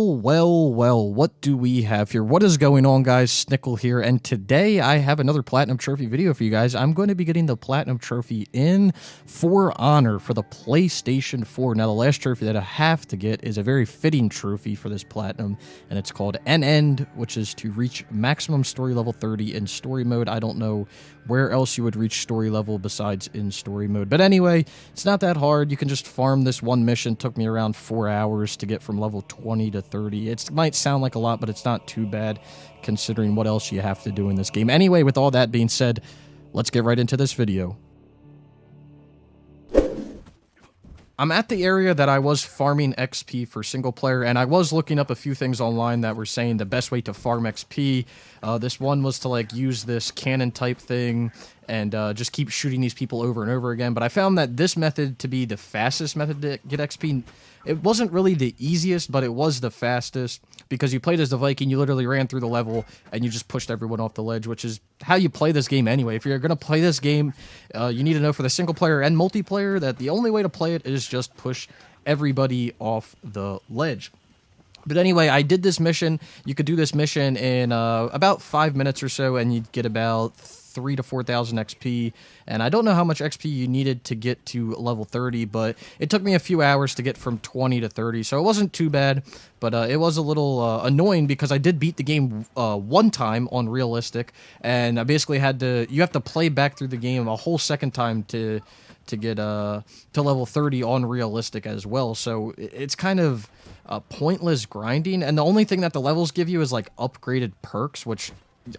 Well, what do we have here? What is going on, guys? Snickel here, and today I have another Platinum Trophy video for you guys. I'm going to be getting the Platinum Trophy in For Honor for the PlayStation 4. Now, the last trophy that I have to get is a very fitting trophy for this Platinum, and it's called End, which is to reach maximum story level 30 in story mode. I don't know where else you would reach story level besides in story mode. But anyway, it's not that hard. You can just farm this one mission. It took me around 4 hours to get from level 20 to 30. It might sound like a lot, but it's not too bad considering what else you have to do in this game. Anyway, with all that being said, let's get right into this video. I'm at the area that I was farming XP for single player, and I was looking up a few things online that were saying the best way to farm XP. This one was to like use this cannon type thing and just keep shooting these people over and over again. But I found that this method to be the fastest method to get XP. It wasn't really the easiest, but it was the fastest because you played as the Viking, you literally ran through the level and you just pushed everyone off the ledge, which is how you play this game anyway. If you're going to play this game, you need to know for the single player and multiplayer that the only way to play it is just push everybody off the ledge. But anyway, I did this mission. You could do this mission in about 5 minutes or so, and you'd get about 3,000 to 4,000 XP, and I don't know how much XP you needed to get to level 30, but it took me a few hours to get from 20 to 30, so it wasn't too bad, but it was a little annoying because I did beat the game one time on realistic, and I basically you have to play back through the game a whole second time to get to level 30 on realistic as well, so it's kind of pointless grinding, and the only thing that the levels give you is like upgraded perks, which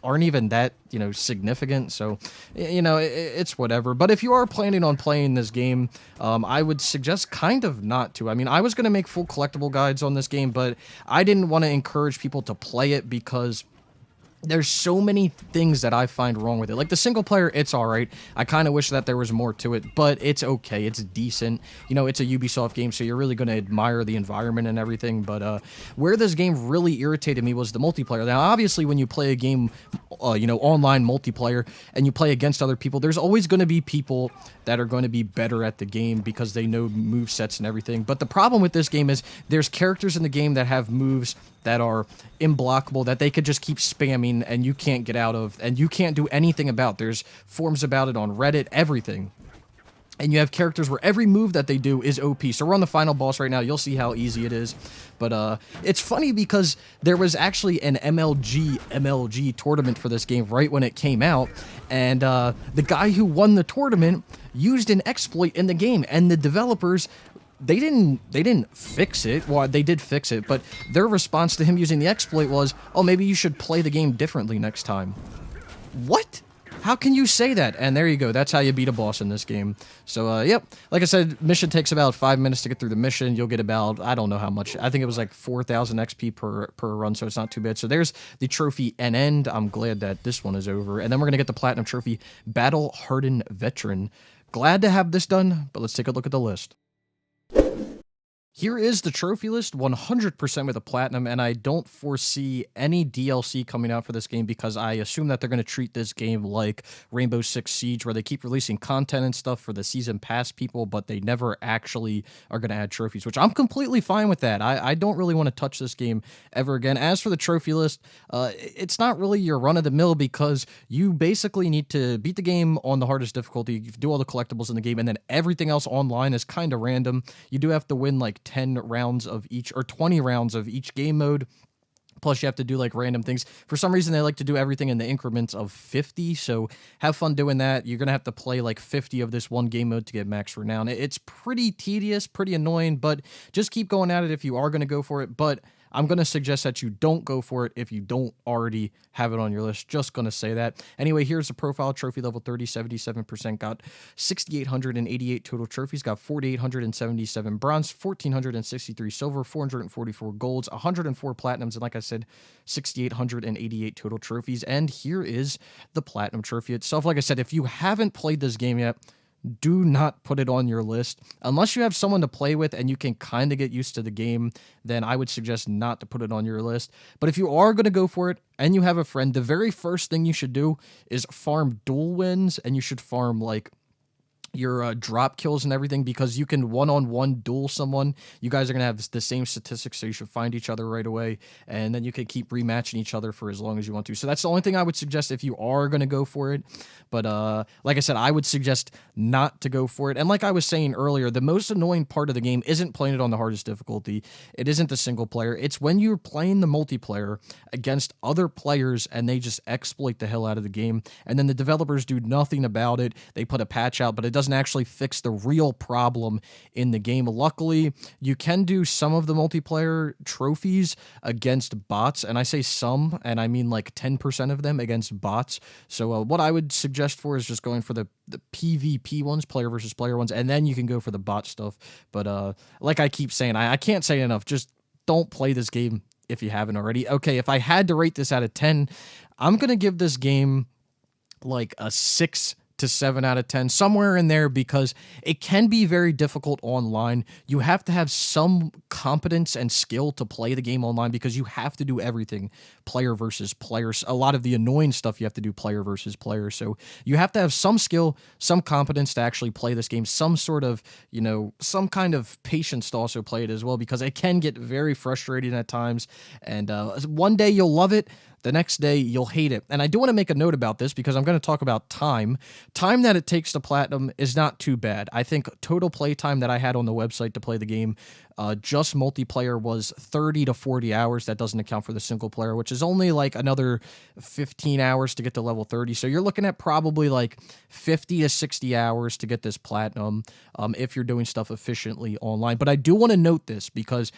aren't even that, significant, so, it's whatever. But if you are planning on playing this game, I would suggest kind of not to. I mean, I was going to make full collectible guides on this game, but I didn't want to encourage people to play it because there's so many things that I find wrong with it. Like the single player, it's alright. I kind of wish that there was more to it, but it's okay. It's decent. It's a Ubisoft game, so you're really going to admire the environment and everything. But where this game really irritated me was the multiplayer. Now, obviously, when you play a game, online multiplayer, and you play against other people, there's always going to be people that are going to be better at the game because they know movesets and everything. But the problem with this game is there's characters in the game that have moves that are imblockable, that they could just keep spamming and you can't get out of, and you can't do anything about. There's forums about it on Reddit, everything. And you have characters where every move that they do is OP. So we're on the final boss right now. You'll see how easy it is. But it's funny because there was actually an MLG tournament for this game right when it came out. And the guy who won the tournament used an exploit in the game. And the developers, they didn't fix it. Well, they did fix it, but their response to him using the exploit was, oh, maybe you should play the game differently next time. What? How can you say that? And there you go. That's how you beat a boss in this game. So, yep. Like I said, mission takes about 5 minutes to get through the mission. You'll get about, I don't know how much. I think it was like 4,000 XP per run, so it's not too bad. So there's the trophy End. I'm glad that this one is over. And then we're going to get the Platinum Trophy Battle Hardened Veteran. Glad to have this done, but let's take a look at the list. Here is the trophy list, 100% with a platinum, and I don't foresee any DLC coming out for this game because I assume that they're going to treat this game like Rainbow Six Siege, where they keep releasing content and stuff for the season pass people, but they never actually are going to add trophies, which I'm completely fine with that. I don't really want to touch this game ever again. As for the trophy list, it's not really your run-of-the-mill because you basically need to beat the game on the hardest difficulty, do all the collectibles in the game, and then everything else online is kind of random. You do have to win like 10 rounds of each, or 20 rounds of each game mode. Plus, you have to do like random things. For some reason, they like to do everything in the increments of 50, so have fun doing that. You're going to have to play like 50 of this one game mode to get max renown. It's pretty tedious, pretty annoying, but just keep going at it if you are going to go for it. But I'm going to suggest that you don't go for it if you don't already have it on your list. Just going to say that. Anyway, here's the profile. Trophy level 30, 77%. Got 6,888 total trophies. Got 4,877 bronze, 1,463 silver, 444 golds, 104 platinums, and like I said, 6,888 total trophies. And here is the platinum trophy itself. Like I said, if you haven't played this game yet, do not put it on your list. Unless you have someone to play with and you can kind of get used to the game, then I would suggest not to put it on your list. But if you are going to go for it and you have a friend, the very first thing you should do is farm duel wins, and you should farm like your drop kills and everything, because you can one-on-one duel someone. You guys are going to have the same statistics, so you should find each other right away, and then you can keep rematching each other for as long as you want to. So that's the only thing I would suggest if you are going to go for it. But like I said, I would suggest not to go for it. And like I was saying earlier, the most annoying part of the game isn't playing it on the hardest difficulty. It isn't the single player. It's when you're playing the multiplayer against other players and they just exploit the hell out of the game, and then the developers do nothing about it. They put a patch out, but it doesn't actually fix the real problem in the game. Luckily, you can do some of the multiplayer trophies against bots, and I say some, and I mean like 10% of them against bots. So what I would suggest for is just going for the PvP ones, player versus player ones, and then you can go for the bot stuff. But like I keep saying, I can't say enough, just don't play this game if you haven't already. Okay, if I had to rate this out of 10, I'm going to give this game like a 6 to 7 out of 10, somewhere in there, because it can be very difficult online. You have to have some competence and skill to play the game online, because you have to do everything player versus player. A lot of the annoying stuff you have to do player versus player. So you have to have some skill, some competence to actually play this game, some sort of, some kind of patience to also play it as well, because it can get very frustrating at times. And one day you'll love it, the next day you'll hate it. And I do want to make a note about this, because I'm going to talk about time. Time that it takes to platinum is not too bad. I think total play time that I had on the website to play the game, just multiplayer, was 30 to 40 hours. That doesn't account for the single player, which is only like another 15 hours to get to level 30. So you're looking at probably like 50 to 60 hours to get this platinum if you're doing stuff efficiently online. But I do want to note this, because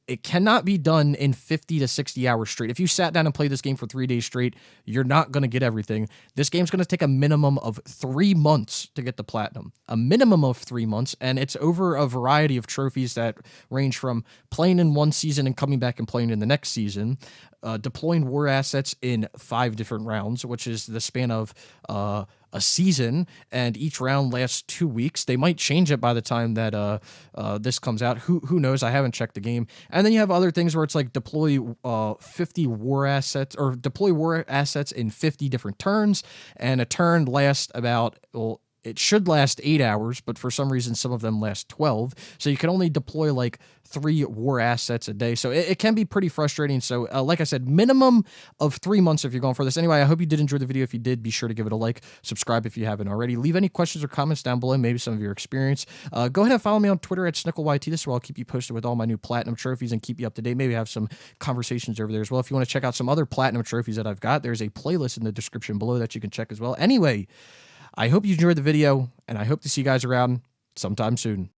it cannot be done in 50 to 60 hours straight. If you sat down and played this game for 3 days straight, you're not going to get everything. This game's going to take a minimum of 3 months to get the platinum. A minimum of 3 months, and it's over a variety of trophies that range from playing in one season and coming back and playing in the next season, deploying war assets in 5 different rounds, which is the span of a season, and each round lasts 2 weeks. They might change it by the time that this comes out. Who knows? I haven't checked the game. And then you have other things where it's like deploy 50 war assets, or deploy war assets in 50 different turns, and a turn lasts about, it should last 8 hours, but for some reason, some of them last 12. So you can only deploy like 3 war assets a day. So it can be pretty frustrating. So like I said, minimum of 3 months if you're going for this. Anyway, I hope you did enjoy the video. If you did, be sure to give it a like, subscribe if you haven't already. Leave any questions or comments down below, maybe some of your experience. Go ahead and follow me on Twitter at SnickelYT. This is where I'll keep you posted with all my new platinum trophies and keep you up to date. Maybe have some conversations over there as well. If you want to check out some other platinum trophies that I've got, there's a playlist in the description below that you can check as well. Anyway, I hope you enjoyed the video, and I hope to see you guys around sometime soon.